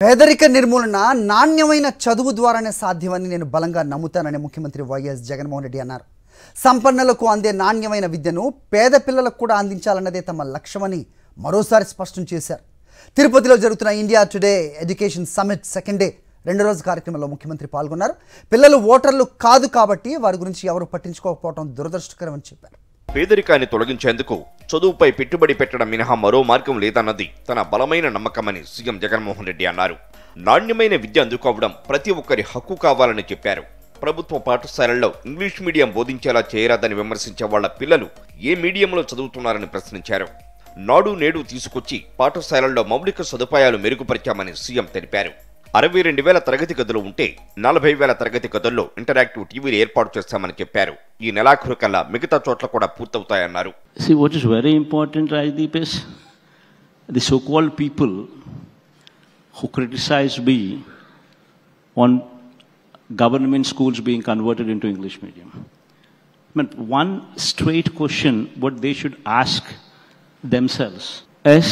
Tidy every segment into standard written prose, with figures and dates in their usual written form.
పేదరిక నిర్మూలన నాణ్యమైన చదువు ద్వారానే సాధ్యమని నేను బలంగా నమ్ముతానని ముఖ్యమంత్రి వైఎస్ జగన్మోహన్ రెడ్డి అన్నారు. సంపన్నులకు అందే నాణ్యమైన విద్యను పేద పిల్లలకు కూడా అందించాలన్నదే తమ లక్ష్యమని మరోసారి స్పష్టం చేశారు. తిరుపతిలో జరుగుతున్న India today education summit second day రెండో రోజు కార్యక్రమంలో ముఖ్యమంత్రి పాల్గొన్నారు. పిల్లలు ఓటర్లు కాదు కాబట్టి వారి గురించి ఎవరు పట్టించుకోకపోవడం దురదృష్టకరమని చెప్పారు. పేదరికాన్ని తొలగించేందుకు చదువుపై పెట్టుబడి పెట్టడం మినహా మరో మార్గం లేదన్నది తన బలమైన నమ్మకమని సీఎం జగన్మోహన్ రెడ్డి అన్నారు. నాణ్యమైన విద్య అందుకోవడం ప్రతి ఒక్కరి హక్కు కావాలని చెప్పారు. ప్రభుత్వ పాఠశాలల్లో ఇంగ్లీష్ మీడియం బోధించేలా చేయరాదని విమర్శించే వాళ్ల పిల్లలు ఏ మీడియంలో చదువుతున్నారని ప్రశ్నించారు. నాడు నేడు తీసుకొచ్చి పాఠశాలల్లో మౌలిక సదుపాయాలు మెరుగుపరిచామని సీఎం తెలిపారు. 62,000 తరగతి గదులు ఉంటే 40,000 తరగతి గదుల్లో ఇంటరాక్టివ్ టీవీలు ఏర్పాటు చేస్తామని చెప్పారు. ఈ నెలాఖరు కల్లా మిగతా చోట్ల కూడా పూర్తవుతాయన్నారు. See, what is very important, Rajdeep, is the so-called people who criticize me on government schools being converted into English medium. But one straight question what they should ask themselves is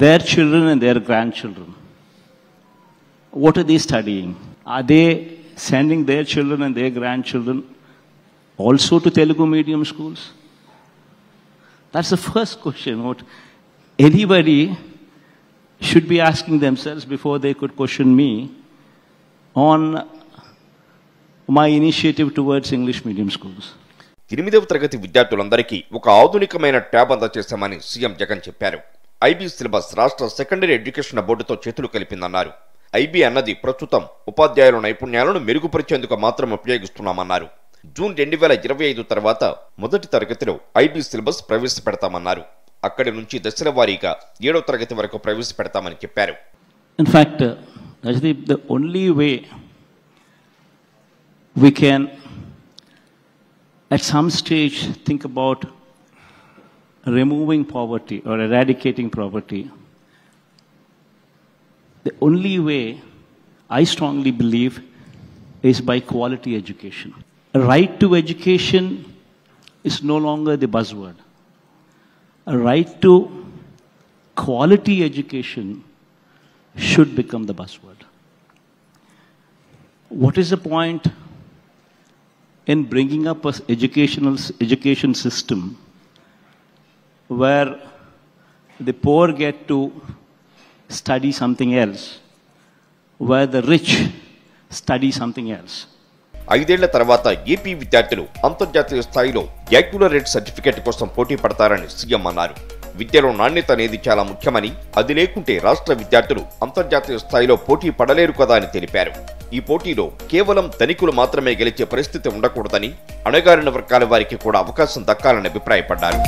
their children and their grandchildren. What are they studying? Are they sending their children and their grandchildren also to Telugu medium schools? That's the first question what anybody should be asking themselves before they could question me on my initiative towards English medium schools. 8వ తరగతి విద్యార్థులందరికీ ఒక ఆధునికమైన tab అందజేస్తామని CM Jagan చెప్పారు. IB syllabus రాష్ట్ర secondary education బోర్డుతో చేతులు కలిపిందన్నారు. IB అన్నది ప్రస్తుతం ఉపాధ్యాయుల నైపుణ్యాలను మెరుగుపరిచేందుకు మాత్రం ఉపయోగిస్తున్నామన్నారు. జూన్ 2025 తర్వాత మొదటి తరగతిలో ఐబీ సిలబస్ ప్రవేశపెడతామన్నారు. అక్కడి నుంచి దశల వారీగా 7వ తరగతి వరకు ప్రవేశపెడతామని చెప్పారు. In fact, Rajdeep, the only way we can at some stage think about removing poverty or eradicating poverty, the only way I strongly believe is by quality education. A right to education is no longer the buzzword. A right to quality education should become the buzzword. What is the point in bringing up an education system where the poor get to study something else, where the rich study something else? 5 ఏళ్ల తర్వాత AP విద్యార్థులు అంతర్జాతీయ స్థాయిలో యాక్యులరేట్ certificate కోసం పోటీ పడతారని CM అన్నారు. విద్యలో నాణ్యత అనేది చాలా ముఖ్యమని, అది లేకుంటే రాష్ట్ర విద్యార్థులు అంతర్జాతీయ స్థాయిలో పోటీ పడలేరు కదా అని తెలిపారు. ఈ పోటీలో కేవలం ధనికులు మాత్రమే గెలిచే పరిస్థితి ఉండకూడదని, అణగారిన వర్గాల వారికి కూడా అవకాశం దక్కాలని అభిప్రాయపడ్డారు.